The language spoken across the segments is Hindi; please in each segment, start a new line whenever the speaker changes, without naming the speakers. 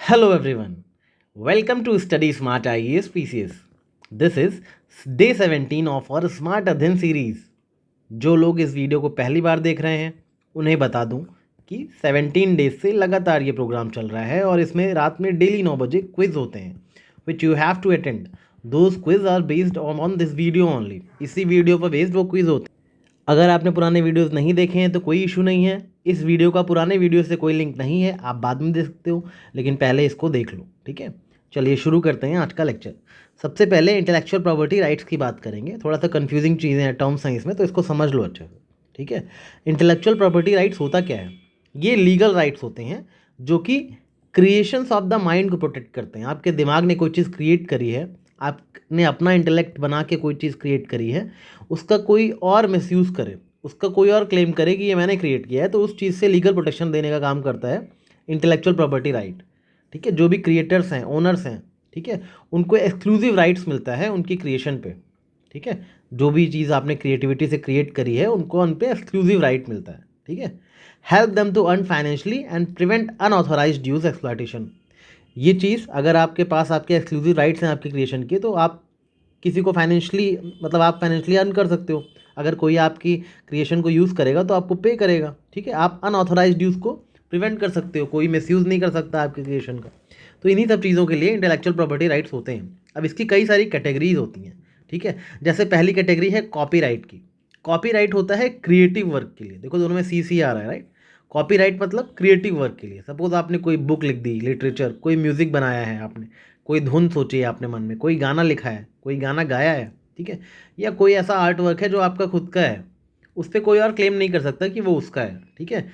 Hello everyone. Welcome to Study Smart IAS PCS. This is day 17 of our Smart अध्ययन सीरीज. जो लोग इस वीडियो को पहली बार देख रहे हैं उन्हें बता दूं कि 17 डेज से लगातार ये प्रोग्राम चल रहा है और इसमें रात में डेली 9 बजे क्विज होते हैं which you have to attend. Those quiz are based on this video only. इसी वीडियो पर बेस्ड वो क्विज होते हैं. अगर आपने पुराने वीडियोस नहीं देखे हैं तो कोई इशू नहीं है. इस वीडियो का पुराने वीडियो से कोई लिंक नहीं है, आप बाद में देख सकते हो, लेकिन पहले इसको देख लो. ठीक है, चलिए शुरू करते हैं आज का लेक्चर. सबसे पहले इंटेलेक्चुअल प्रॉपर्टी राइट्स की बात करेंगे. थोड़ा सा कंफ्यूजिंग चीज़ें हैं टर्म्स हैं इसमें, तो इसको समझ लो अच्छे से. ठीक है, इंटेलेक्चुअल प्रॉपर्टी राइट्स होता क्या है? ये लीगल राइट्स होते हैं जो कि क्रिएशंस ऑफ द माइंड को प्रोटेक्ट करते हैं. आपके दिमाग ने कोई चीज़ क्रिएट करी है, आपने अपना इंटेलेक्ट बना के कोई चीज़ क्रिएट करी है, उसका कोई और मिसयूज़ करे, उसका कोई और क्लेम करे कि ये मैंने क्रिएट किया है, तो उस चीज़ से लीगल प्रोटेक्शन देने का काम करता है इंटेलेक्चुअल प्रॉपर्टी राइट. ठीक है, जो भी क्रिएटर्स हैं, ओनर्स हैं, ठीक है, उनको एक्सक्लूसिव राइट्स मिलता है उनकी क्रिएशन पे. ठीक है, जो भी चीज़ आपने क्रिएटिविटी से क्रिएट करी है उनको उन पर एक्सक्लूसिव राइट मिलता है. ठीक है, help them to earn financially and prevent unauthorised use exploitation. ये चीज़ अगर आपके पास आपके एक्सक्लूसिव राइट्स हैं आपके क्रिएशन के, तो आप किसी को फाइनेंशियली, मतलब आप फाइनेंशियली अर्न कर सकते हो. अगर कोई आपकी क्रिएशन को यूज़ करेगा तो आपको पे करेगा. ठीक है, आप अनऑथोराइज्ड यूज़ को प्रिवेंट कर सकते हो, कोई मिसयूज़ नहीं कर सकता आपके क्रिएशन का. तो इन्हीं सब चीज़ों के लिए इंटेलेक्चुअल प्रॉपर्टी राइट्स होते हैं. अब इसकी कई सारी कैटेगरीज होती हैं. ठीक है, जैसे पहली कैटेगरी है कॉपीराइट की. कॉपीराइट होता है क्रिएटिव वर्क के लिए. देखो दोनों में सी आ रहा है, राइट. कॉपीराइट मतलब क्रिएटिव वर्क के लिए. सपोज आपने कोई बुक लिख दी, लिटरेचर, कोई म्यूज़िक बनाया है आपने, कोई धुन सोची है आपने मन में, कोई गाना लिखा है, कोई गाना गाया है. ठीक है, या कोई ऐसा आर्ट वर्क है जो आपका खुद का है, उस पर कोई और क्लेम नहीं कर सकता कि वो उसका है. ठीक है,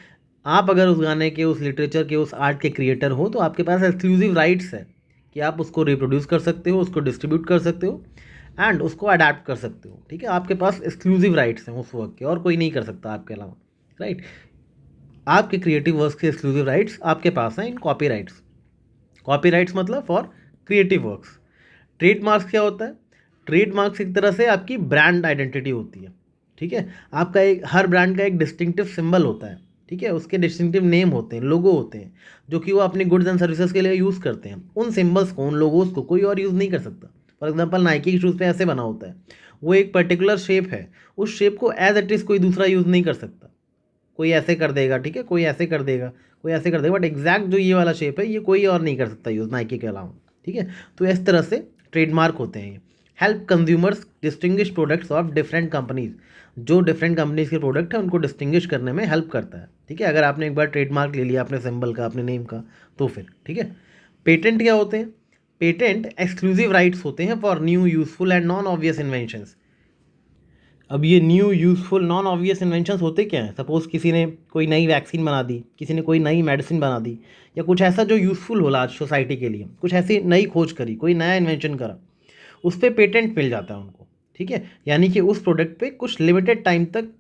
आप अगर उस गाने के, उस लिटरेचर के, उस आर्ट के क्रिएटर हो तो आपके पास एक्सक्लूसिव राइट्स है कि आप उसको रिप्रोड्यूस कर सकते हो, उसको डिस्ट्रीब्यूट कर सकते हो एंड उसको अडेप्ट कर सकते हो. ठीक है, आपके पास एक्सक्लूसिव राइट्स हैं उस वर्क के, और कोई नहीं कर सकता आपके अलावा. राइट, आपके क्रिएटिव वर्क्स के एक्सक्लूसिव राइट्स आपके पास हैं इन कॉपीराइट्स. कॉपीराइट्स मतलब फॉर क्रिएटिव वर्क्स. ट्रेडमार्क्स क्या होता है? ट्रेडमार्क्स एक तरह से आपकी ब्रांड आइडेंटिटी होती है. ठीक है, आपका एक, हर ब्रांड का एक डिस्टिंक्टिव सिंबल होता है. ठीक है, उसके डिस्टिंक्टिव नेम होते हैं, लोगो होते हैं, जो कि वो अपनी गुड्स एंड सर्विसेज के लिए यूज़ करते हैं. उन सिंबल्स को, उन लोगोस को कोई और यूज़ नहीं कर सकता. फॉर एग्जांपल नाइकी के शूज़ पे ऐसे बना होता है, वो एक पर्टिकुलर शेप है, उस शेप को एज इट इज़ कोई दूसरा यूज़ नहीं कर सकता. कोई ऐसे कर देगा, ठीक है, कोई ऐसे कर देगा, कोई ऐसे कर देगा, बट एग्जैक्ट जो ये वाला शेप है ये कोई और नहीं कर सकता यूज़ नाइकी के अलावा. ठीक है, तो इस तरह से ट्रेडमार्क होते हैं ये. Help consumers distinguish products of different companies. जो डिफरेंट कंपनीज के प्रोडक्ट है उनको डिस्टिंग्विश करने में हेल्प करता है. ठीक है, अगर आपने एक बार ट्रेडमार्क ले लिया अपने सिंबल का, अपने नेम का, तो फिर ठीक है. पेटेंट क्या होते हैं? पेटेंट एक्सक्लूसिव राइट्स होते हैं for new, useful and non obvious inventions. अब ये new, useful, non obvious inventions होते क्या हैं? सपोज़ किसी ने कोई नई वैक्सीन बना दी, किसी ने कोई नई मेडिसिन बना दी, या कुछ ऐसा जो यूज़फुल हो आज सोसाइटी के लिए, कुछ ऐसी नई खोज करी, कोई नया इन्वेंशन करा, उस पर पेटेंट मिल जाता है उनको. ठीक है, यानी कि उस प्रोडक्ट पे कुछ लिमिटेड टाइम तक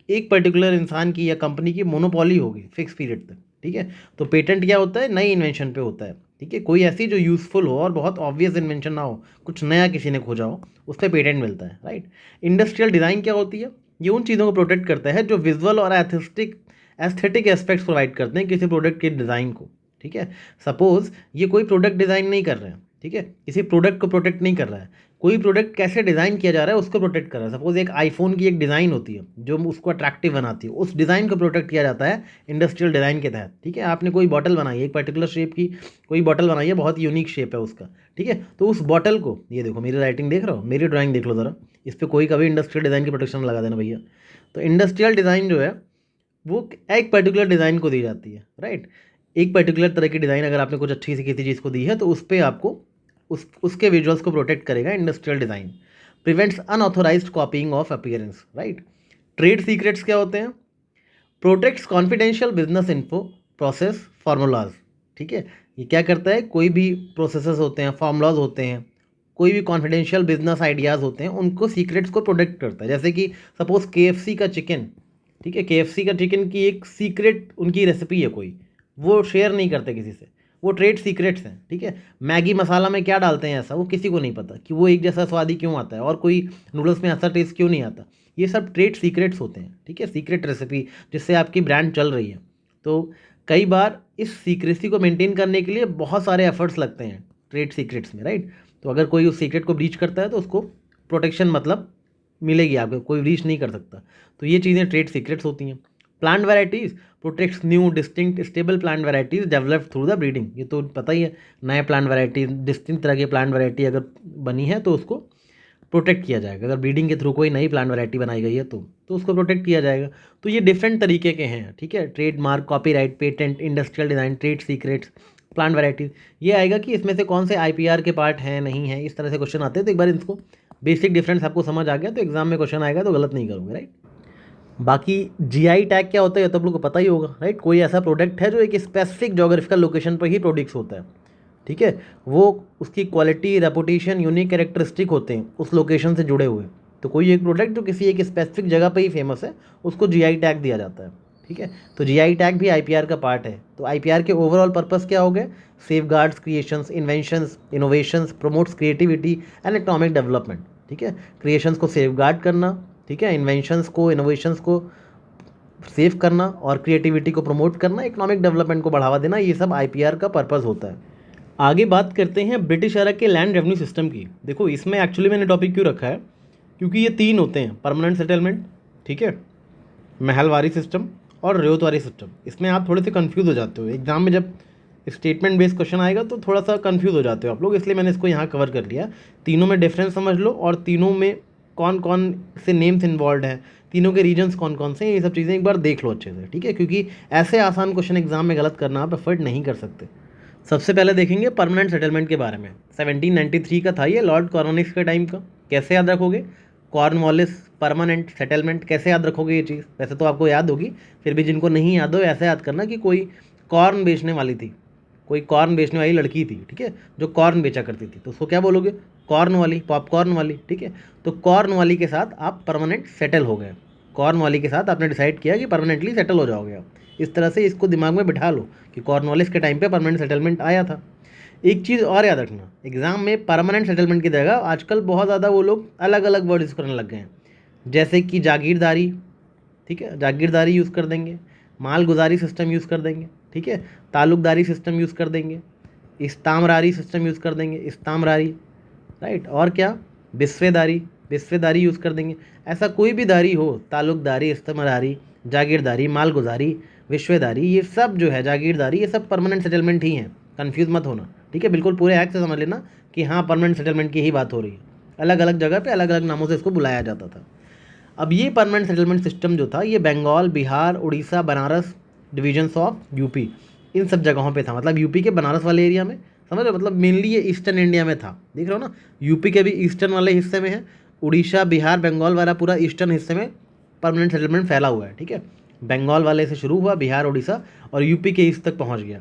एक पर्टिकुलर इंसान की या कंपनी की मोनोपॉली होगी फिक्स पीरियड तक. ठीक है, तो पेटेंट क्या होता है? नई इन्वेंशन पे होता है. ठीक है, कोई ऐसी जो यूज़फुल हो और बहुत ऑब्वियस इन्वेंशन ना हो, कुछ नया किसी ने खोजा हो, उस पर पेटेंट मिलता है. राइट. इंडस्ट्रियल डिज़ाइन क्या होती है? ये उन चीज़ों को प्रोटेक्ट करता है जो विजुअल और एस्थेटिक एस्पेक्ट्स प्रोवाइड करते हैं किसी प्रोडक्ट के डिज़ाइन को. ठीक है, सपोज ये कोई प्रोडक्ट डिज़ाइन नहीं कर रहे हैं, ठीक है, किसी प्रोडक्ट को प्रोटेक्ट नहीं कर रहा है, कोई प्रोडक्ट कैसे डिज़ाइन किया जा रहा है उसको प्रोटेक्ट कर रहा है. सपोज एक आईफोन की एक डिज़ाइन होती है जो उसको अट्रैक्टिव बनाती है, उस डिज़ाइन को प्रोटेक्ट किया जाता है इंडस्ट्रियल डिज़ाइन के तहत. ठीक है, आपने कोई बॉटल बनाई है, एक पर्टिकुलर शेप की कोई बॉटल बनाई है, बहुत यूनिक शेप है उसका. ठीक है, तो उस बॉटल को, ये देखो मेरी राइटिंग देख रहे हो, मेरी ड्राइंग देख लो ज़रा, इस पर कोई कभी इंडस्ट्रियल डिज़ाइन की प्रोटेक्शन लगा देना भैया. तो इंडस्ट्रियल डिज़ाइन जो है वो एक पर्टिकुलर डिज़ाइन को दी जाती है. राइट, एक पर्टिकुलर तरह की डिज़ाइन अगर आपने कुछ अच्छी सी किसी चीज़ को दी है तो उस पर आपको उसके विजुअल्स को प्रोटेक्ट करेगा industrial design. Prevents unauthorised copying of appearance. Right. Trade secrets क्या होते हैं? Protects confidential business info, process, formulas. ठीक है, ये क्या करता है? कोई भी प्रोसेसेस होते हैं, फार्मूलाज होते हैं, कोई भी कॉन्फिडेंशियल बिजनेस आइडियाज़ होते हैं, उनको सीक्रेट्स को प्रोटेक्ट करता है. जैसे कि सपोज KFC का चिकन, ठीक है, KFC का चिकन की एक सीक्रेट उनकी रेसिपी है कोई, वो शेयर नहीं करते किसी से, वो ट्रेड सीक्रेट्स हैं. ठीक है, मैगी मसाला में क्या डालते हैं ऐसा, वो किसी को नहीं पता कि वो एक जैसा स्वाद ही क्यों आता है और कोई नूडल्स में ऐसा टेस्ट क्यों नहीं आता. ये सब ट्रेड सीक्रेट्स होते हैं. ठीक है, सीक्रेट रेसिपी जिससे आपकी ब्रांड चल रही है. तो कई बार इस सीक्रेसी को मेंटेन करने के लिए बहुत सारे एफर्ट्स लगते हैं ट्रेड सीक्रेट्स में, राइट। तो अगर कोई उस सीक्रेट को ब्रीच करता है तो उसको प्रोटेक्शन मतलब मिलेगी, आपको कोई ब्रीच नहीं कर सकता। तो ये चीज़ें ट्रेड सीक्रेट्स होती हैं। Plant varieties protects new distinct stable plant varieties developed through the breeding. ये तो पता ही है, नए प्लांट वैराइटी, डिस्टिंक्ट तरह की प्लांट वैराइटी अगर बनी है तो उसको प्रोटेक्ट किया जाएगा। अगर ब्रीडिंग के थ्रू कोई नई प्लांट वैरायटी बनाई गई है तो उसको प्रोटेक्ट किया जाएगा। तो ये डिफरेंट तरीके के हैं, ठीक है। Trademark, copyright, patent, industrial design, trade secrets, plant varieties. ये आएगा कि इसमें से कौन से आईपीआर के पार्ट हैं, नहीं है, इस तरह से क्वेश्चन आते हैं। तो एक बार इसको बेसिक डिफरेंस आपको समझ आ गया तो एग्जाम में क्वेश्चन आएगा तो गलत नहीं करोगे, राइट। बाकी जीआई टैग क्या होता है ये तो आप लोग को पता ही होगा, राइट। कोई ऐसा प्रोडक्ट है जो एक स्पेसिफिक जोग्राफिकल लोकेशन पर ही प्रोड्यूस होता है, ठीक है। वो उसकी क्वालिटी, रेपुटेशन, यूनिक कैरेक्टरिस्टिक होते हैं उस लोकेशन से जुड़े हुए। तो कोई एक प्रोडक्ट जो किसी एक स्पेसिफिक जगह पे ही फेमस है उसको जीआई टैग दिया जाता है, ठीक है। तो जीआई टैग भी आईपीआर का पार्ट है। तो आईपीआर के ओवरऑल पर्पस क्या हो गए? Safeguards creations, inventions, innovations, promotes creativity and economic development, ठीक है। क्रिएशंस को सेफगार्ड करना, ठीक है, इन्वेंशंस को, इनोवेशंस को सेव करना और क्रिएटिविटी को प्रमोट करना, इकोनॉमिक डेवलपमेंट को बढ़ावा देना, ये सब आईपीआर का पर्पस होता है। आगे बात करते हैं ब्रिटिश एरा के लैंड रेवेन्यू सिस्टम की। देखो इसमें एक्चुअली मैंने टॉपिक क्यों रखा है, क्योंकि ये तीन होते हैं, परमानेंट सेटलमेंट, ठीक है, महलवारी सिस्टम और रेवतवारी सिस्टम। इसमें आप थोड़े से कंफ्यूज हो जाते हो, एग्जाम में जब स्टेटमेंट बेस्ड क्वेश्चन आएगा तो थोड़ा सा कंफ्यूज हो जाते हो आप लोग, इसलिए मैंने इसको यहाँ कवर कर लिया। तीनों में डिफरेंस समझ लो और तीनों में कौन कौन से नेम्स इन्वॉल्व हैं, तीनों के रीजन्स कौन कौन से हैं, ये सब चीज़ें एक बार देख लो अच्छे से, ठीक है। क्योंकि ऐसे आसान क्वेश्चन एग्जाम में गलत करना आप एफर्ट नहीं कर सकते। सबसे पहले देखेंगे परमानेंट सेटलमेंट के बारे में। 1793 का था ये, लॉर्ड कॉर्नवालिस के टाइम का। कैसे याद रखोगे कॉर्नवालिस परमानेंट सेटलमेंट, कैसे याद रखोगे ये चीज़? वैसे तो आपको याद होगी, फिर भी जिनको नहीं याद हो ऐसे याद करना कि कोई कॉर्न बेचने वाली थी, कोई कॉर्न बेचने वाली लड़की थी, ठीक है, जो कॉर्न बेचा करती थी, तो उसको क्या बोलोगे? कॉर्न वाली, पॉपकॉर्न वाली, ठीक है। तो कॉर्न वाली के साथ आप परमानेंट सेटल हो गए, कॉर्न वाली के साथ आपने डिसाइड किया कि परमानेंटली सेटल हो जाओगे आप। इस तरह से इसको दिमाग में बिठा लो कि कॉर्नवालिस के टाइम पे परमानेंट सेटलमेंट आया था। एक चीज़ और याद रखना, एग्जाम में परमानेंट सेटलमेंट की जगह आजकल बहुत ज़्यादा वो लोग अलग अलग वर्ड यूज़ करने लग गए हैं, जैसे कि जागीरदारी, ठीक है, जागीरदारी यूज़ कर देंगे, मालगुजारी सिस्टम यूज़ कर देंगे, ठीक है, ताल्लुकदारी सिस्टम यूज़ कर देंगे, इस्तामरारी सिस्टम यूज़ कर देंगे, इस्तामरारी, राइट। और क्या? बिस्वेदारी, बिस्वेदारी यूज़ कर देंगे। ऐसा कोई भी दारी हो, ताल्लुकदारी, इस्तामरारी, जागीरदारी, मालगुजारी, विश्वेदारी, ये सब जो है, जागीरदारी, ये सब परमानेंट सेटलमेंट ही हैं, कंफ्यूज मत होना, ठीक है। बिल्कुल पूरे एक्ट से समझ लेना कि हाँ परमानेंट सेटलमेंट की ही बात हो रही है। अलग अलग जगह पे अलग अलग नामों से इसको बुलाया जाता था। अब ये परमानेंट सेटलमेंट सिस्टम जो था ये Bengal, Bihar, Orissa, Banaras, divisions of UP, इन सब जगहों पे था। मतलब यूपी के बनारस वाले एरिया में, समझ रहे हो, मतलब मेनली ये ईस्टर्न इंडिया में था, देख रहे हो ना, यूपी के भी ईस्टर्न वाले हिस्से में है, उड़ीसा, बिहार, बंगाल वाला पूरा ईस्टर्न हिस्से में परमानेंट सेटलमेंट फैला हुआ है, ठीक है। बंगाल वाले से शुरू हुआ, बिहार, उड़ीसा और यूपी के ईस्ट तक पहुंच गया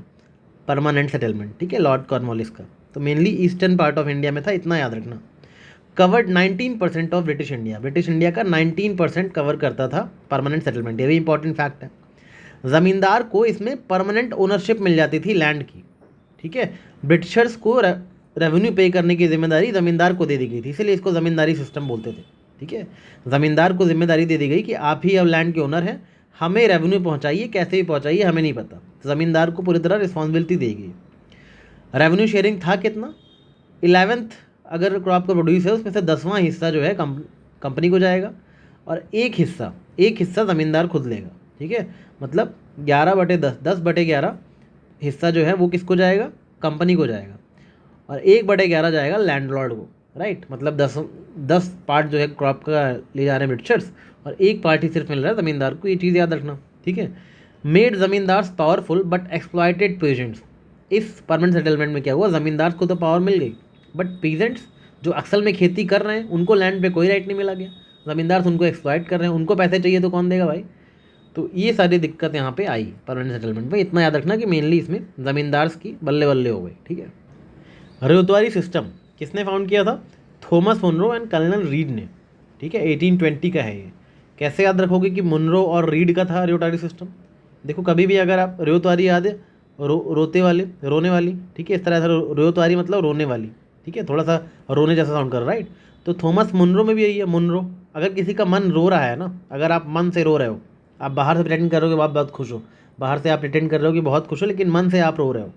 परमानेंट सेटलमेंट, ठीक है, लॉर्ड कॉर्नवालिस का। तो mainly eastern part of India में था, इतना याद रखना। Covered 19% of British India, British India का 19% कवर करता था परमानेंट सेटलमेंट, ये भी इंपॉर्टेंट फैक्ट है। ज़मींदार को इसमें परमानेंट ओनरशिप मिल जाती थी लैंड की, ठीक है। ब्रिटिशर्स को रेवेन्यू पे करने की जिम्मेदारी ज़मींदार को दे दी गई थी, इसलिए इसको ज़मींदारी सिस्टम बोलते थे, ठीक है। ज़मींदार को जिम्मेदारी दे दी गई कि आप ही अब लैंड के ओनर हैं, हमें रेवेन्यू पहुंचाइए, कैसे भी पहुंचाइए हमें नहीं पता, ज़मींदार को पूरी तरह रिस्पॉन्सिबिलिटी दी गई। रेवेन्यू शेयरिंग था कितना? 11th अगर क्रॉप का प्रोड्यूस है उसमें से 10वां हिस्सा जो है कंपनी को जाएगा और एक हिस्सा ज़मींदार खुद लेगा, ठीक है। मतलब 11/10, 10/11 हिस्सा जो है वो किसको जाएगा? कंपनी को जाएगा और 1/11 जाएगा लैंडलॉर्ड को, राइट। मतलब 10 पार्ट जो है क्रॉप का ले जा रहे हैं ब्रिटिशर्स और एक पार्ट ही सिर्फ मिल रहा है ज़मींदार को, ये चीज़ याद रखना, ठीक है। Made zamindars powerful but exploited pageants, इस परमानेंट सेटलमेंट में क्या हुआ, ज़मींदार को तो पावर मिल गई बट पीजेंट्स जो असल में खेती कर रहे हैं उनको लैंड पे कोई राइट नहीं मिला गया, ज़मींदार उनको एक्सप्लॉइट कर रहे हैं, उनको पैसे चाहिए तो कौन देगा भाई। तो ये सारी दिक्कत यहाँ पे आई परमानेंट सेटलमेंट में। इतना याद रखना कि मेनली इसमें ज़मींदार्स की बल्ले बल्ले हो गई, ठीक है। रेवतवारी सिस्टम किसने फाउंड किया था? Thomas Munro and Colonel Read ने, ठीक है, 1820 का है ये। कैसे याद रखोगे कि मुनरो और रीड का था रेवतवारी सिस्टम? देखो कभी भी अगर आप रेवतवारी याद है, रोते वाले, रोने वाली, ठीक है, इस तरह से रेवतवारी मतलब रोने वाली, ठीक है, थोड़ा सा रोने जैसा साउंड कर रहा है, राइट। तो थॉमस मुनरो में भी यही है, मुनरो। अगर किसी का मन रो रहा है ना, अगर आप मन से रो रहे हो, आप बाहर से प्रेटेंड करोगे आप बहुत खुश हो, बाहर से आप प्रिटेंड कर रहे हो कि बहुत खुश हो, लेकिन मन से आप रो रहे हो।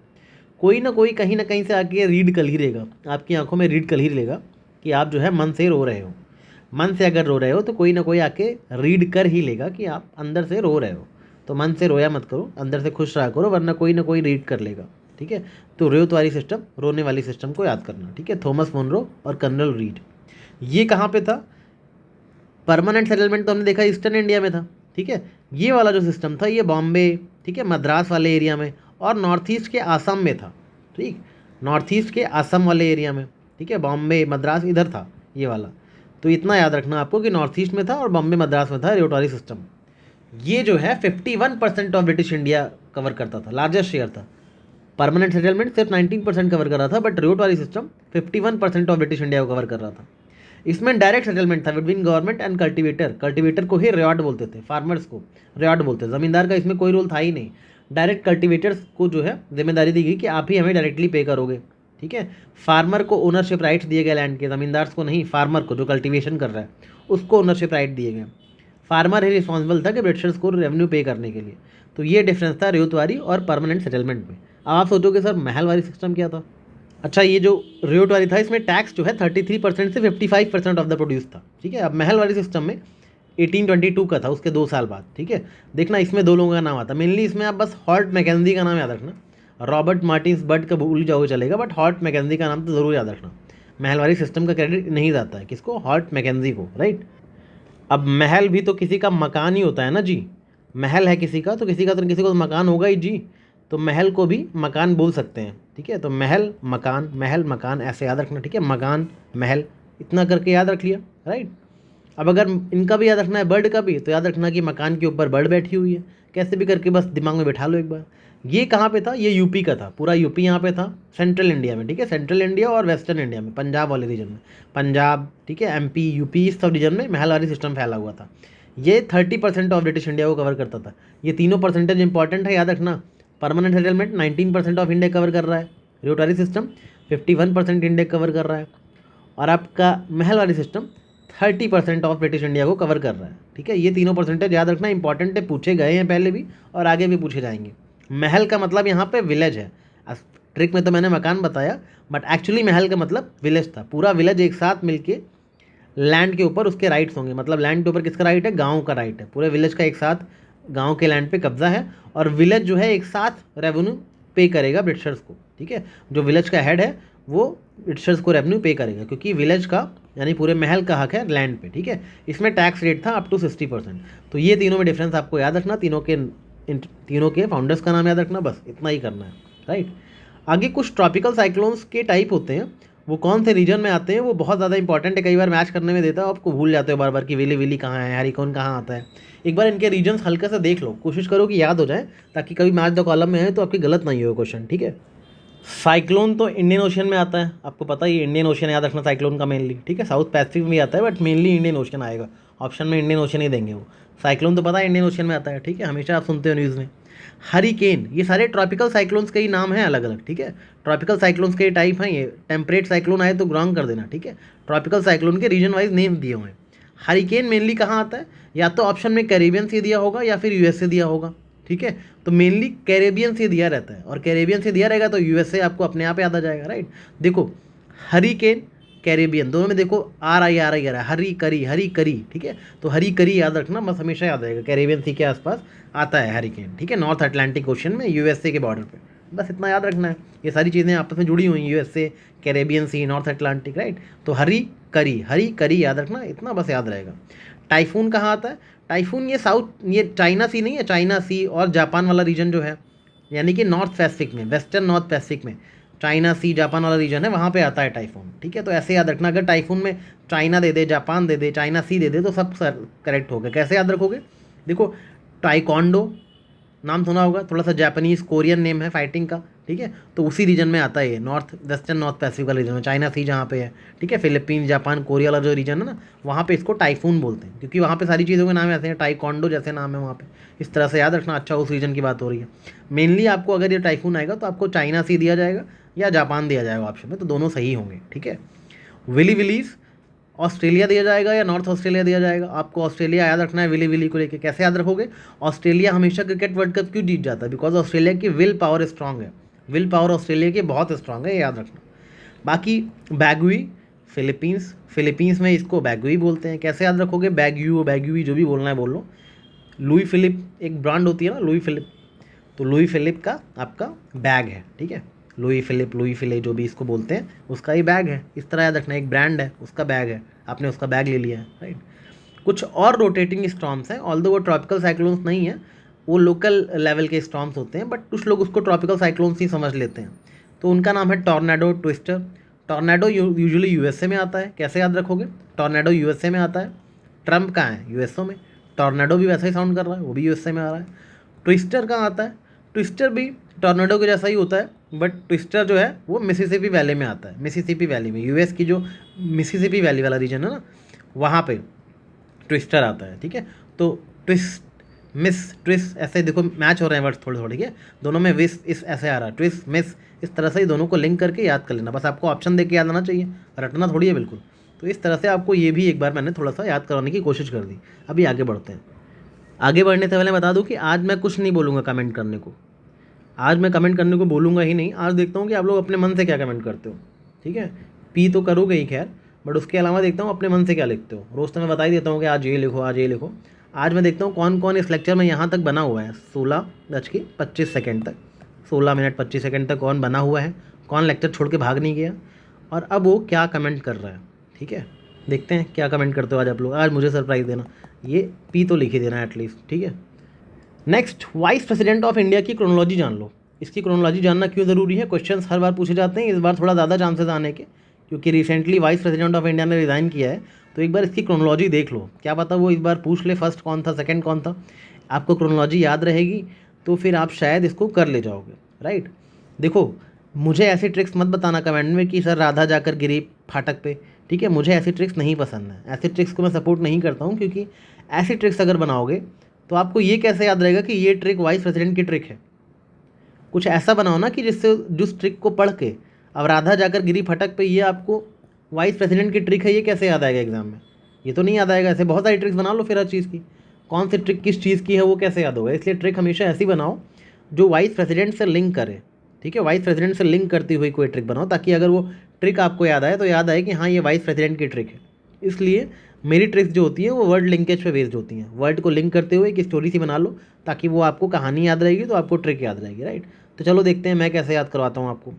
कोई ना कोई कहीं ना कहीं से आके रीड कर ही लेगा, आपकी आंखों में रीड कर ही लेगा कि आप जो है मन से रो रहे हो। मन से अगर रो रहे हो तो कोई ना कोई आके रीड कर ही लेगा कि आप अंदर से रो रहे हो। तो मन से रोया मत करो, अंदर से खुश रहा करो, वरना कोई ना कोई रीड कर लेगा। ठीक है, तो रेवतवारी सिस्टम, रोने वाली सिस्टम को याद करना। ठीक है, थॉमस मुनरो और कर्नल रीड। ये कहाँ पे था? परमानेंट सेटलमेंट तो हमने देखा ईस्टर्न इंडिया में था। ठीक है, ये वाला जो सिस्टम था ये बॉम्बे, ठीक है, मद्रास वाले एरिया में और नॉर्थ ईस्ट के आसाम में था। ठीक, नॉर्थ ईस्ट के आसाम वाले एरिया में, ठीक है, बॉम्बे मद्रास इधर था ये वाला। तो इतना याद रखना आपको कि नॉर्थ ईस्ट में था और बॉम्बे मद्रास में था रेवतवारी सिस्टम। ये जो है 51% ऑफ ब्रिटिश इंडिया कवर करता था, लार्जेस्ट शेयर था। परमानेंट सेटलमेंट सिर्फ 19% कवर कर रहा था, but Ryotwari system 51% of British India को कवर कर रहा था। इसमें डायरेक्ट सेटलमेंट था between government and cultivator. Cultivator को ही रियॉर्ड बोलते थे, फार्मर्स को रियॉर्ड बोलते थे। ज़मींदार का इसमें कोई रोल था ही नहीं। डायरेक्ट कल्टीवेटर्स को जो है जिम्मेदारी दी गई कि आप ही हमें डायरेक्टली पे करोगे। ठीक है, फार्मर को ओनरशिप राइट्स दिए गए लैंड के, ज़मींदार को नहीं, फार्मर को जो कल्टीवेशन कर रहा है उसको ओनरशिप राइट दिए गए। फार्मर ही रिस्पॉन्सिबल था कि ब्रिटिशर्स को रेवेन्यू पे करने के लिए। तो ये डिफरेंस था रेवतवारी और परमानेंट सेटलमेंट में। अब आप सोचोगे सर महलवारी सिस्टम क्या था? अच्छा, ये जो रेवतवारी था इसमें टैक्स जो है 33% से 55% ऑफ द प्रोड्यूस था। ठीक है, अब महलवारी सिस्टम में 1822 का था, उसके 2 साल बाद। ठीक है, देखना इसमें 2 लोगों का नाम आता है मेनली। इसमें आप बस हॉर्ट मैकेंजी का नाम याद रखना, रॉबर्ट मार्टिन्स बर्ड का भूल जाओ चलेगा, बट हॉर्ट मैकेंजी का नाम तो ज़रूर याद रखना। महलवारी सिस्टम का क्रेडिट नहीं जाता है किसको? हॉर्ट मैकेंजी को, राइट। अब महल भी तो किसी का मकान ही होता है ना जी। महल है किसी का तो किसी का तो किसी को तो मकान होगा ही जी। तो महल को भी मकान बोल सकते हैं। ठीक है, तो महल मकान ऐसे याद रखना। ठीक है, मकान महल इतना करके याद रख लिया, राइट। अब अगर इनका भी याद रखना है, बर्ड का भी, तो याद रखना कि मकान के ऊपर बर्ड बैठी हुई है। कैसे भी करके बस दिमाग में बैठा लो एक बार। ये कहाँ पे था? ये यूपी का था, पूरा यूपी यहाँ पे था, सेंट्रल इंडिया में। ठीक है, सेंट्रल इंडिया और वेस्टर्न इंडिया में, पंजाब वाले रीजन में, पंजाब, ठीक है, एमपी, यूपी, इस सब रीजन में महलवारी सिस्टम फैला हुआ था। ये 30% ऑफ ब्रिटिश इंडिया को कवर करता था। ये तीनों परसेंटेज इंपॉर्टेंट है, याद रखना। Permanent settlement 19% of India cover कर रहा है, रेवतवारी सिस्टम 51% इंडिया कवर कर रहा है, और आपका Mahalwari system 30% of British India को कवर कर रहा है। ठीक है, ये तीनों परसेंटेज याद रखना, इंपॉर्टेंट है, पूछे गए हैं पहले भी और आगे भी पूछे जाएंगे। महल का मतलब यहाँ पे विलेज है। ट्रिक में तो मैंने मकान बताया, बट एक्चुअली महल का मतलब विलेज था। पूरा विलेज एक साथ मिलके लैंड के ऊपर उसके राइट्स होंगे। मतलब लैंड के ऊपर किसका राइट है? गांव का राइट है। पूरे विलेज का एक साथ गांव के लैंड पे कब्जा है, और विलेज जो है एक साथ रेवेन्यू पे करेगा ब्रिटिशर्स को। ठीक है, जो विलेज का हेड है वो ब्रिटिशर्स को रेवेन्यू पे करेगा, क्योंकि विलेज का यानी पूरे महल का हक है लैंड पे। ठीक है, इसमें टैक्स रेट था अप टू 60%। तो ये तीनों में डिफरेंस आपको याद रखना, तीनों के फाउंडर्स का नाम याद रखना, बस इतना ही करना है, राइट। आगे कुछ ट्रॉपिकल साइक्लोन्स के टाइप होते हैं, वो कौन से रीजन में आते हैं वो बहुत ज़्यादा इंपॉर्टेंट है। कई बार मैच करने में देता है, आपको भूल जाते हो बार बार कि वेली वेली कहाँ है, हैरिकेन कहाँ आता है। एक बार इनके रीजन्स हल्का सा देख लो, कोशिश करो कि याद हो जाए, ताकि कभी मैच द कॉलम में है तो आपकी गलत नहीं हो क्वेश्चन। ठीक है, साइक्लोन तो इंडियन ओशन में आता है, आपको पता ही है, इंडियन ओशन याद रखना साइक्लोन का मेनली। ठीक है, साउथ पैसिफिक में भी आता है, बट मेनली इंडियन ओशन आएगा। ऑप्शन में इंडियन ओशन ही देंगे वो। साइक्लोन तो पता है इंडियन ओशन में आता है। ठीक है, हमेशा आप सुनते हो न्यूज़ में। हरिकेन, ये सारे ट्रॉपिकल साइक्लोन्स के ही नाम हैं अलग अलग। ठीक है, ट्रॉपिकल साइक्लोन्स के टाइप हैं ये। टेम्परेट साइक्लोन आए तो ग्राउंड कर देना। ठीक है, ट्रॉपिकल साइक्लोन के रीजन वाइज नेम दिए हुए हैं। हरिकेन मेनली कहाँ आता है? या तो ऑप्शन में कैरेबियन से दिया होगा या फिर यूएस से दिया होगा। ठीक है, तो मेनली कैरेबियन से दिया रहता है, और कैरेबियन से दिया रहेगा तो यूएसए आपको अपने आप याद आ जाएगा, राइट। देखो, हरिकेन, कैरेबियन, दोनों में देखो आर आई आ रहा है, हरी करी। ठीक है, तो हरी करी याद रखना, बस हमेशा याद रहेगा। कैरेबियन सी के आसपास आता है हरिकेन। ठीक है, नॉर्थ अटलांटिक ओशन में, यूएसए के बॉर्डर पे, बस इतना याद रखना है। ये सारी चीज़ें आपस में जुड़ी हुई हैं, USA, Caribbean sea, north Atlantic, right. तो हरी करी याद रखना, इतना बस याद रहेगा। टाइफून कहाँ आता है? टाइफून ये साउथ, ये चाइना सी नहीं है, चाइना सी और जापान वाला रीजन जो है, यानी कि नॉर्थ पैसिफिक में, वेस्टर्न नॉर्थ पैसिफिक में चाइना सी जापान वाला रीजन है, वहाँ पे आता है टाइफून। ठीक है, तो ऐसे याद रखना। अगर टाइफून में चाइना दे दे, जापान दे दे, चाइना सी दे दे, तो सब करेक्ट हो गया। कैसे याद रखोगे? देखो, टाइकोंडो नाम सुना होगा, थोड़ा सा जापानीज कोरियन नेम है फाइटिंग का। ठीक है, तो उसी रीजन में आता है ये, नॉर्थ वेस्टर्न नॉर्थ पैसिफिक वाला रीजन में, चाइना सी जहाँ पे है। ठीक है, फिलीपींस, जापान, कोरिया वाला जो रीजन है ना, वहाँ पे इसको टाइफून बोलते हैं, क्योंकि वहाँ पे सारी चीज़ों के नाम ऐसे हैं, टाइकोंडो जैसे नाम है वहाँ पे। इस तरह से याद रखना। अच्छा, उस रीजन की बात हो रही है। मेनली आपको अगर ये टाइफून आएगा तो आपको चाइना सी दिया जाएगा या जापान दिया जाएगा ऑप्शन में, तो दोनों सही होंगे। ठीक है, विली विलीज ऑस्ट्रेलिया दिया जाएगा या नॉर्थ ऑस्ट्रेलिया दिया जाएगा? आपको ऑस्ट्रेलिया याद रखना है विली विली को लेके। कैसे याद रखोगे? ऑस्ट्रेलिया हमेशा क्रिकेट वर्ल्ड कप क्यों जीत जाता है? बिकॉज ऑस्ट्रेलिया की विल पावर स्ट्रांग है। विल पावर ऑस्ट्रेलिया की बहुत स्ट्रांग है, याद रखना। बाकी बैगुई फिलीपींस, फिलीपींस में इसको बैगुई बोलते हैं। कैसे याद रखोगे? बैग्यू बैगुई जो भी बोलना है बोल लो। लुई फिलिप एक ब्रांड होती है ना, लुई फिलिप, तो लुई फिलिप का आपका बैग है, ठीक है। लुई फिलिप, लुई फिले जो भी इसको बोलते हैं, उसका ही बैग है। इस तरह याद रखना, एक ब्रांड है, उसका बैग है, आपने उसका बैग ले लिया है, राइट। कुछ और रोटेटिंग स्टॉर्म्स हैं, ऑल्दो वो ट्रॉपिकल साइक्लोन्स नहीं है, वो लोकल लेवल के स्टॉर्म्स होते हैं, बट कुछ लोग उसको ट्रॉपिकल साइक्लोन्स ही समझ लेते हैं। तो उनका नाम है tornado, twister. Tornado usually USA में आता है। कैसे याद रखोगे? टॉर्नेडो यूएसए में आता है। ट्रम्प कहाँ है? यूएसओ में। टॉर्नेडो भी वैसा ही साउंड कर रहा है, वो भी यूएसए में आ रहा है। ट्विस्टर कहाँ आता है? ट्विस्टर भी टॉर्नेडो के जैसा ही होता है, बट ट्विस्टर जो है वो मिसिसिपी वैली में आता है। मिसिसिपी वैली में, यूएस की जो मिसिसिपी वैली वाला रीजन है ना, वहाँ पे ट्विस्टर आता है, ठीक है। तो ट्विस्ट, मिस, ट्विस्ट, ऐसे देखो मैच हो रहे हैं वर्ड्स थोड़े थोड़े, ठीक है। दोनों में विस इस ऐसे आ रहा है, ट्विस्ट मिस, इस तरह से ही दोनों को लिंक करके याद कर लेना। बस आपको ऑप्शन देके याद आना चाहिए, रटना थोड़ी है बिल्कुल। तो इस तरह से आपको ये भी एक बार मैंने थोड़ा सा याद करवाने की कोशिश कर दी। अभी आगे बढ़ते हैं। आगे बढ़ने से पहले बता दूं कि आज मैं कुछ नहीं बोलूँगा कमेंट करने को। आज मैं कमेंट करने को बोलूँगा ही नहीं। आज देखता हूँ कि आप लोग अपने मन से क्या कमेंट करते हो, ठीक है। पी तो करोगे ही खैर, बट उसके अलावा देखता हूँ अपने मन से क्या लिखते हो। रोज़ तो मैं बता ही देता हूँ कि आज ये लिखो, आज ये लिखो। आज मैं देखता हूँ कौन कौन इस लेक्चर में यहाँ तक बना हुआ है 16:25 तक, 16 मिनट 25 सेकेंड तक कौन बना हुआ है, कौन लेक्चर छोड़ के भाग नहीं गया, और अब वो क्या कमेंट कर रहा है, ठीक है। देखते हैं क्या कमेंट करते हो आज आप लोग। आज मुझे सरप्राइज़ देना, ये पी तो लिख ही देना एटलीस्ट, ठीक है। Next, vice president of India की क्रोनोलॉजी जान लो। इसकी क्रोनोलॉजी जानना क्यों ज़रूरी है? क्वेश्चंस हर बार पूछे जाते हैं, इस बार थोड़ा ज़्यादा चांसेस आने के, क्योंकि recently vice president of India ने रिज़ाइन किया है। तो एक बार इसकी क्रोनोलॉजी देख लो, क्या पता वो इस बार पूछ ले फर्स्ट कौन था, सेकंड कौन था। आपको क्रोनोलॉजी याद रहेगी तो फिर आप शायद इसको कर ले जाओगे, राइट। देखो, मुझे ऐसी ट्रिक्स मत बताना कमेंट में कि सर राधा जाकर गिरी फाटक पे, ठीक है। मुझे ऐसी ट्रिक्स नहीं पसंद है, ऐसी ट्रिक्स को मैं सपोर्ट नहीं करता हूँ, क्योंकि ऐसी ट्रिक्स अगर बनाओगे तो आपको ये कैसे याद रहेगा कि ये ट्रिक वाइस प्रेसिडेंट की ट्रिक है। कुछ ऐसा बनाओ ना कि जिससे जिस ट्रिक को पढ़ के अब राधा जाकर गिरी फटक पे ये आपको वाइस प्रेसिडेंट की ट्रिक है, ये कैसे याद आएगा एग्जाम में? ये तो नहीं याद आएगा। ऐसे बहुत सारी ट्रिक्स बना लो फिर हर चीज़ की, कौन सी ट्रिक किस चीज़ की है वो कैसे याद होगा? इसलिए ट्रिक हमेशा ऐसी बनाओ जो वाइस प्रेसिडेंट से लिंक करे, ठीक है। वाइस प्रेसिडेंट से लिंक करती हुई कोई ट्रिक बनाओ, ताकि अगर वो ट्रिक आपको याद आए तो याद आए कि हाँ ये वाइस प्रेसिडेंट की ट्रिक है। इसलिए मेरी ट्रिक्स जो होती है वो वर्ड लिंकेज पे बेस्ड होती हैं। वर्ड को लिंक करते हुए एक स्टोरी सी बना लो, ताकि वो आपको कहानी याद रहेगी तो आपको ट्रिक याद रहेगी, राइट। तो चलो देखते हैं मैं कैसे याद करवाता हूँ आपको।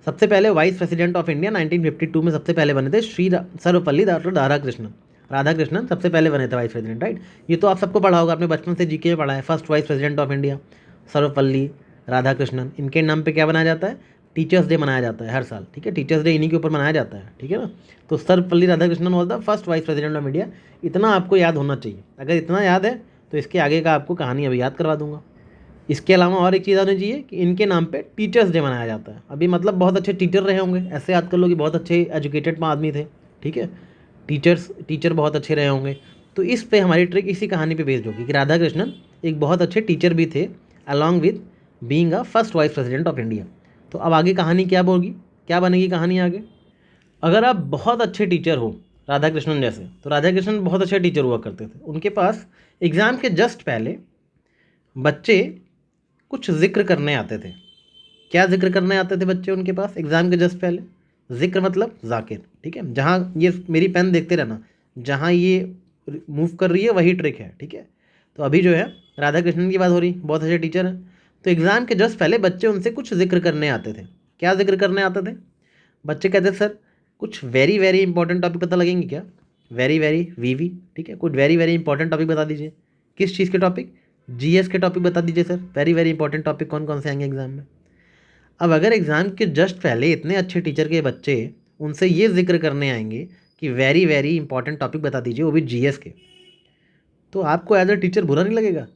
सबसे पहले वाइस प्रेसिडेंट ऑफ इंडिया 1952 में सबसे पहले बने थे सर्वपल्ली राधाकृष्णन। राधाकृष्णन सबसे पहले बने थे वाइस प्रेसिडेंट, राइट। ये तो आप सबको पढ़ा होगा, आपने बचपन से जीके में पढ़ा है। First vice president of India Sarvepalli Radhakrishnan. इनके नाम पे क्या बनाया जाता है? टीचर्स डे मनाया जाता है हर साल, ठीक है। टीचर्स डे इन्हीं के ऊपर मनाया जाता है, ठीक है ना। तो Sarvepalli Radhakrishnan was the first vice president of India. इतना आपको याद होना चाहिए। अगर इतना याद है तो इसके आगे का आपको कहानी अभी याद करवा दूंगा। इसके अलावा और एक चीज़ आनी चाहिए कि इनके नाम पे टीचर्स डे मनाया जाता है। अभी मतलब बहुत अच्छे टीचर रहे होंगे, ऐसे याद कर लो कि बहुत अच्छे एजुकेटेड आदमी थे, ठीक है। टीचर बहुत अच्छे रहे होंगे। तो इस पे हमारी ट्रिक इसी कहानी पे बेस्ड होगी कि राधाकृष्णन एक बहुत अच्छे टीचर भी थे, along with being a first vice president of India. तो अब आगे कहानी क्या होगी, क्या बनेगी कहानी आगे? अगर आप बहुत अच्छे टीचर हो राधाकृष्णन जैसे, तो राधाकृष्णन बहुत अच्छे टीचर हुआ करते थे। उनके पास एग्ज़ाम के जस्ट पहले बच्चे कुछ जिक्र करने आते थे। क्या जिक्र करने आते थे बच्चे उनके पास एग्ज़ाम के जस्ट पहले? जिक्र मतलब जाकिर, ठीक है। जहाँ ये मेरी पेन देखते रहना, जहाँ ये मूव कर रही है वही ट्रिक है, ठीक है। तो अभी जो है राधा कृष्णन की बात हो रही, बहुत अच्छे टीचर हैं। तो एग्ज़ाम के जस्ट पहले बच्चे उनसे कुछ जिक्र करने आते थे। क्या जिक्र करने आते थे? बच्चे कहते थे सर कुछ वेरी वेरी इंपॉर्टेंट टॉपिक पता लगेंगे क्या? वेरी वेरी वीवी, ठीक है। कुछ वेरी वेरी इंपॉर्टेंट टॉपिक बता दीजिए। किस चीज़ के टॉपिक? जीएस के टॉपिक बता दीजिए sir. Very very important topic कौन कौन से आएंगे एग्जाम में? अब अगर एग्ज़ाम के जस्ट पहले इतने अच्छे टीचर के बच्चे उनसे ये जिक्र करने आएंगे कि वेरी वेरी इंपॉर्टेंट टॉपिक बता दीजिए, वो भी जीएस के, तो आपको एज अ टीचर बुरा नहीं लगेगा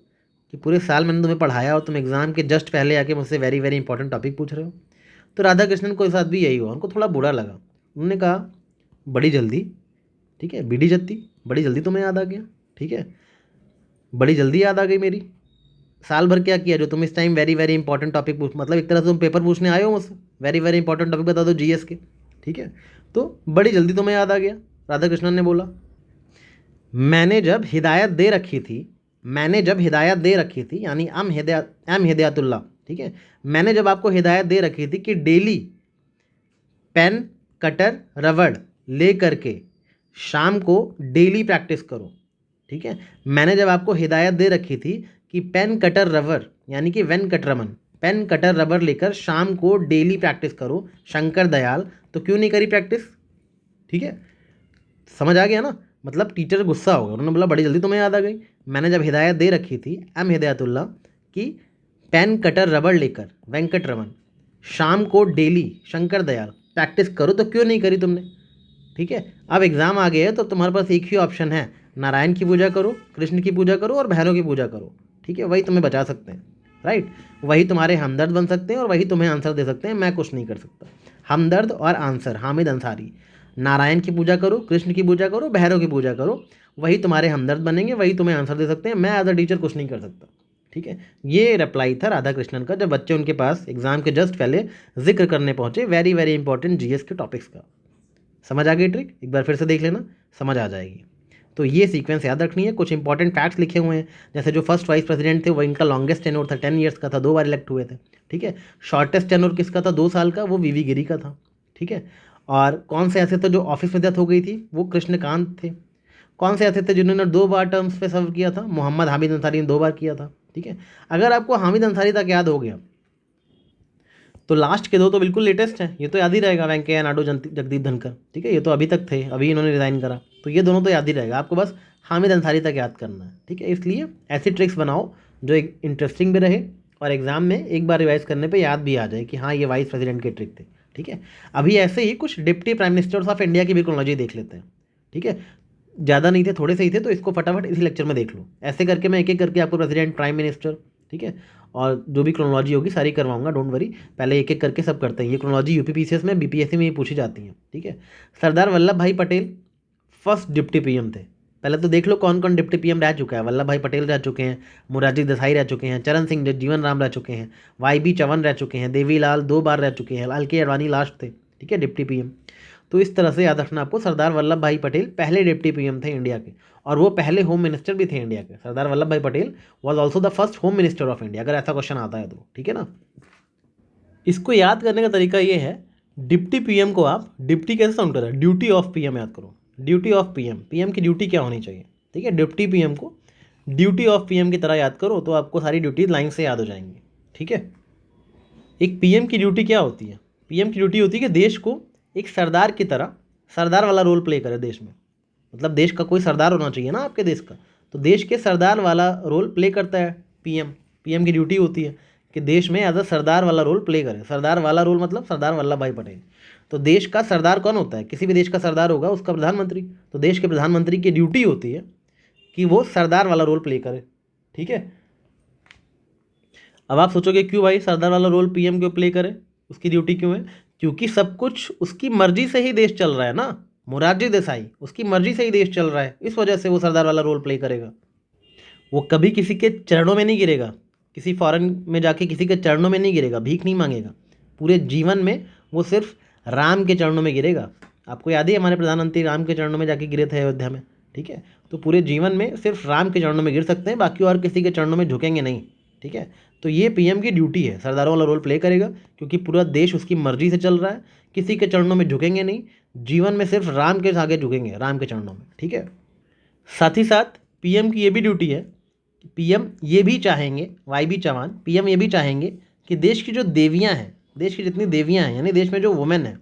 कि पूरे साल मैंने तुम्हें पढ़ाया और तुम एग्ज़ाम के जस्ट पहले आके मुझसे वेरी वेरी इंपॉर्टेंट टॉपिक पूछ रहे हो? तो राधा कृष्णन को साथ भी यही हुआ, उनको थोड़ा बुरा लगा। उन्होंने कहा बड़ी जल्दी, ठीक है, बीडी जत्ती, बड़ी जल्दी तुम्हें याद आ गया, ठीक है, बड़ी जल्दी याद आ गई मेरी। साल भर क्या किया जो तुम इस time very very important topic पूछ, मतलब एक तरह से तुम पेपर पूछने आए हो मुझसे, वेरी वेरी इंपॉर्टेंट टॉपिक बता दो जीएस के, ठीक है। तो बड़ी जल्दी तुम्हें याद आ गया। राधा कृष्णन ने बोला। मैंने जब हिदायत दे रखी थी, मैंने जब हिदायत दे रखी थी यानी एम हिदायतुल्लाह, ठीक है। मैंने जब आपको हिदायत दे रखी थी कि डेली पेन कटर रबड़ ले करके शाम को डेली प्रैक्टिस करो, ठीक है। मैंने जब आपको हिदायत दे रखी थी कि पेन कटर रबर यानी कि वेंकटरमन पेन कटर रबर लेकर शाम को डेली प्रैक्टिस करो, शंकर दयाल, तो क्यों नहीं करी प्रैक्टिस? ठीक है, समझ आ गया ना। मतलब टीचर गुस्सा हो गया, उन्होंने बोला बड़ी जल्दी तुम्हें याद आ गई। मैंने जब हिदायत दे रखी थी एम हिदायतुल्लाह कि पेन कटर रबर लेकर वेंकटरमन शाम को डेली शंकर दयाल प्रैक्टिस करो, तो क्यों नहीं करी तुमने? ठीक है, अब एग्ज़ाम आ गए है तो तुम्हारे पास एक ही ऑप्शन है, नारायण की पूजा करो, कृष्ण की पूजा करो और भैरव की पूजा करो, ठीक है। वही तुम्हें बचा सकते हैं, राइट। वही तुम्हारे हमदर्द बन सकते हैं और वही तुम्हें आंसर दे सकते हैं, मैं कुछ नहीं कर सकता। हमदर्द और आंसर हामिद अंसारी। नारायण की पूजा करो, कृष्ण की पूजा करो, भैरव की पूजा करो, वही तुम्हारे हमदर्द बनेंगे, वही तुम्हें आंसर दे सकते हैं। मैं एज अ टीचर कुछ नहीं कर सकता, ठीक है। ये रिप्लाई था राधा कृष्णन का जब बच्चे उनके पास एग्जाम के जस्ट पहले जिक्र करने पहुंचे वेरी वेरी इंपॉर्टेंट जीएस के टॉपिक्स का। समझ आ गई ट्रिक? एक बार फिर से देख लेना, समझ आ जाएगी। तो ये सीक्वेंस याद रखनी है। कुछ इंपॉर्टेंट फैक्ट्स लिखे हुए हैं, जैसे जो फर्स्ट वाइस प्रेसिडेंट थे वो इनका लॉन्गेस्ट टेन्योर था, 10 ईयर्स का था, 2 बार इलेक्ट हुए थे, ठीक है। शॉर्टेस्ट टेन्योर किसका था, 2 साल का, वो वीवी गिरी का था, ठीक है। और कौन से ऐसे थे जो ऑफिस में डेथ हो गई थी, वो कृष्णकांत थे। कौन से ऐसे थे जिन्होंने 2 बार टर्म्स पे सर्व किया था, मोहम्मद हामिद अंसारी ने 2 बार किया था, ठीक है। अगर आपको हामिद अंसारी तक याद हो गया तो लास्ट के 2 तो बिल्कुल लेटेस्ट हैं, ये तो याद ही रहेगा, वेंकैया नायडू, जगदीप धनखड़, ठीक है। ये तो अभी तक थे, अभी इन्होंने रिज़ाइन करा, तो ये दोनों तो याद ही रहेगा। आपको बस हामिद अंसारी तक याद करना है, ठीक है। इसलिए ऐसी ट्रिक्स बनाओ जो एक इंटरेस्टिंग भी रहे और एग्जाम में एक बार रिवाइज करने पे याद भी आ जाए कि हाँ ये वाइस प्रेसिडेंट के ट्रिक थे, ठीक है। अभी ऐसे ही कुछ deputy prime ministers of India की भी क्रोनोलॉजी देख लेते हैं, ठीक है। ज़्यादा नहीं थे, थोड़े से ही थे, तो इसको फटाफट इसी लेक्चर में देख लो। ऐसे करके मैं एक एक करके आपको प्रेसिडेंट, प्राइम मिनिस्टर, ठीक है, और जो भी क्रोनोलॉजी होगी सारी करवाऊंगा, डोंट वरी। पहले एक एक करके सब करते हैं। ये क्रोनोलॉजी यूपीपीसीएस में, बीपीएससी में ही पूछी जाती है, ठीक है। सरदार वल्लभ भाई पटेल फर्स्ट डिप्टी पीएम थे। पहले तो देख लो कौन कौन डिप्टी पीएम रह चुका है। वल्लभ भाई पटेल रह चुके हैं, मोरारजी देसाई रह चुके हैं, चरण सिंह जीवन राम रह चुके हैं, वाई बी चौहान रह चुके हैं, देवीलाल 2 बार रह चुके हैं, लाल के अडवाणी लास्ट थे, ठीक है, डिप्टी पीएम। तो इस तरह से याद रखना आपको, सरदार वल्लभ भाई पटेल पहले डिप्टी पीएम थे इंडिया के, और वो पहले होम मिनिस्टर भी थे इंडिया के। सरदार वल्लभ भाई Patel was also the first home minister of India, अगर ऐसा क्वेश्चन आता है तो, ठीक है ना। इसको याद करने का तरीका ये है, डिप्टी पीएम को आप डिप्टी कैसे साउंड कर रहा है, ड्यूटी ऑफ पीएम याद करो। ड्यूटी ऑफ पीएम, पीएम की ड्यूटी क्या होनी चाहिए, ठीक है। डिप्टी पीएम को ड्यूटी ऑफ पीएम की तरह याद करो तो आपको सारी ड्यूटी लाइन से याद हो जाएंगी, ठीक है। एक पीएम की ड्यूटी क्या होती है? पीएम की ड्यूटी होती है कि देश को एक सरदार की तरह, सरदार वाला रोल प्ले करे देश में। मतलब देश का कोई सरदार होना चाहिए ना आपके देश का, तो देश के सरदार वाला रोल प्ले करता है पीएम। पीएम की ड्यूटी होती है कि देश में एज अ सरदार वाला रोल प्ले करे। सरदार वाला रोल मतलब सरदार वल्लभ भाई पटेल। तो देश का सरदार कौन होता है? किसी भी देश का सरदार होगा उसका प्रधानमंत्री। तो देश के प्रधानमंत्री की ड्यूटी होती है कि वो सरदार वाला रोल प्ले करे, ठीक है। अब आप सोचोगे क्यों भाई सरदार वाला रोल पीएम क्यों प्ले करे, उसकी ड्यूटी क्यों है? क्योंकि सब कुछ उसकी मर्जी से ही देश चल रहा है ना। मोरारजी देसाई, उसकी मर्जी से ही देश चल रहा है, इस वजह से वो सरदार वाला रोल प्ले करेगा। वो कभी किसी के चरणों में नहीं गिरेगा, किसी फॉरेन में जाके किसी के चरणों में नहीं गिरेगा, भीख नहीं मांगेगा। पूरे जीवन में वो सिर्फ राम के चरणों में गिरेगा। आपको याद है हमारे प्रधानमंत्री राम के चरणों में जाके गिरे थे अयोध्या में, ठीक है। तो पूरे जीवन में सिर्फ राम के चरणों में गिर सकते हैं, बाकी और किसी के चरणों में झुकेंगे नहीं, ठीक है। तो ये पीएम की ड्यूटी है, सरदारों वाला रोल प्ले करेगा, क्योंकि पूरा देश उसकी मर्जी से चल रहा है। किसी के चरणों में झुकेंगे नहीं, जीवन में सिर्फ राम के आगे झुकेंगे, राम के चरणों में, ठीक है। साथ ही साथ पीएम की ये भी ड्यूटी है, पीएम ये भी चाहेंगे, वाई बी चौहान पीएम ये भी चाहेंगे कि देश की जो देवियाँ हैं, देश की जितनी देवियाँ हैं, यानी देश में जो वुमेन है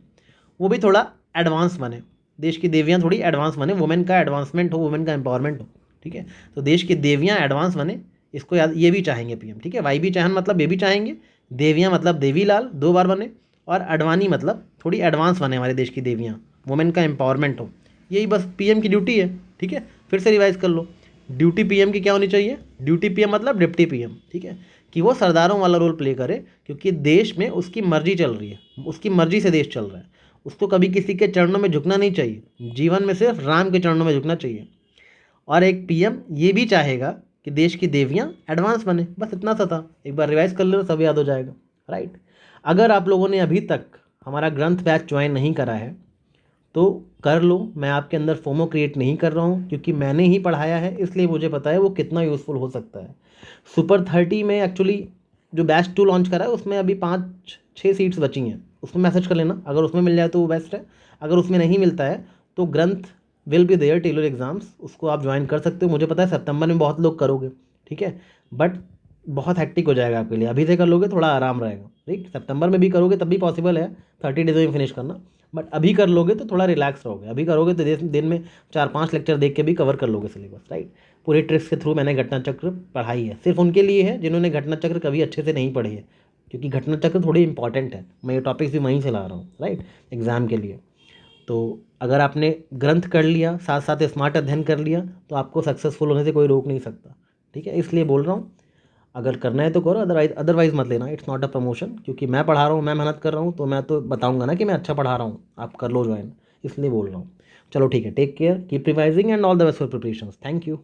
वो भी थोड़ा एडवांस बने। देश की देवियाँ थोड़ी एडवांस बने, वुमेन का एडवांसमेंट हो, वुमेन का एम्पावरमेंट हो, ठीक है। तो देश की देवियाँ एडवांस बने, इसको याद, ये भी चाहेंगे पीएम, ठीक है। वाई बी चौहान मतलब ये भी चाहेंगे, देवियाँ मतलब देवीलाल 2 बार बने, और अडवाणी मतलब थोड़ी एडवांस बने हमारे देश की देवियाँ, वुमेन का एम्पावरमेंट हो। यही बस पीएम की ड्यूटी है, ठीक है। फिर से रिवाइज कर लो, ड्यूटी पीएम की क्या होनी चाहिए? ड्यूटी पीएम मतलब डिप्टी पीएम, ठीक है, कि वो सरदारों वाला रोल प्ले करे, क्योंकि देश में उसकी मर्जी चल रही है, उसकी मर्जी से देश चल रहा है। उसको कभी किसी के चरणों में झुकना नहीं चाहिए, जीवन में सिर्फ राम के चरणों में झुकना चाहिए। और एक पीएम ये भी चाहेगा कि देश की देवियाँ एडवांस बने, बस इतना सा था। एक बार रिवाइज कर लो, सब याद हो जाएगा, राइट। अगर आप लोगों ने अभी तक हमारा ग्रंथ बैच ज्वाइन नहीं करा है तो कर लो। मैं आपके अंदर फोमो क्रिएट नहीं कर रहा हूँ, क्योंकि मैंने ही पढ़ाया है, इसलिए मुझे पता है वो कितना यूज़फुल हो सकता है। सुपर 30 में एक्चुअली जो बैच 2 लॉन्च करा है उसमें अभी 5-6 सीट्स बची हैं, उसमें मैसेज कर लेना, अगर उसमें मिल जाए तो वो बेस्ट है। अगर उसमें नहीं मिलता है तो ग्रंथ will be there tailor exams, उसको आप ज्वाइन कर सकते हो। मुझे पता है सितंबर में बहुत लोग करोगे, ठीक है, बट बहुत हैक्टिक हो जाएगा आपके लिए। अभी से कर लोगे थोड़ा आराम रहेगा, ठीक। सितंबर में भी करोगे तब भी पॉसिबल है 30 डेज में फिनिश करना, बट अभी कर लोगे तो थोड़ा रिलैक्स रहोगे। अभी करोगे तो दिन में 4-5 लेक्चर देख के भी कवर कर लोगे सिलेबस, राइट। पूरे ट्रिक्स के थ्रू मैंने घटना चक्र पढ़ाई है, सिर्फ उनके लिए है जिन्होंने घटना चक्र कभी अच्छे से नहीं पढ़ी है, क्योंकि घटना चक्र थोड़ी इंपॉर्टेंट है। मैं ये टॉपिक्स भी वहीं से ला रहा हूँ, राइट, एग्ज़ाम के लिए। तो अगर आपने ग्रंथ कर लिया, साथ साथ स्मार्ट अध्ययन कर लिया, तो आपको सक्सेसफुल होने से कोई रोक नहीं सकता, ठीक है। इसलिए बोल रहा हूँ, अगर करना है तो करो, अदरवाइज मत लेना। इट्स नॉट अ प्रमोशन, क्योंकि मैं पढ़ा रहा हूँ, मैं मेहनत कर रहा हूँ, तो मैं तो बताऊँगा ना कि मैं अच्छा पढ़ा रहा हूँ, आप कर लो ज्वाइन, इसलिए बोल रहा हूँ। चलो ठीक है, take care, keep revising and all the best for preparations. Thank you.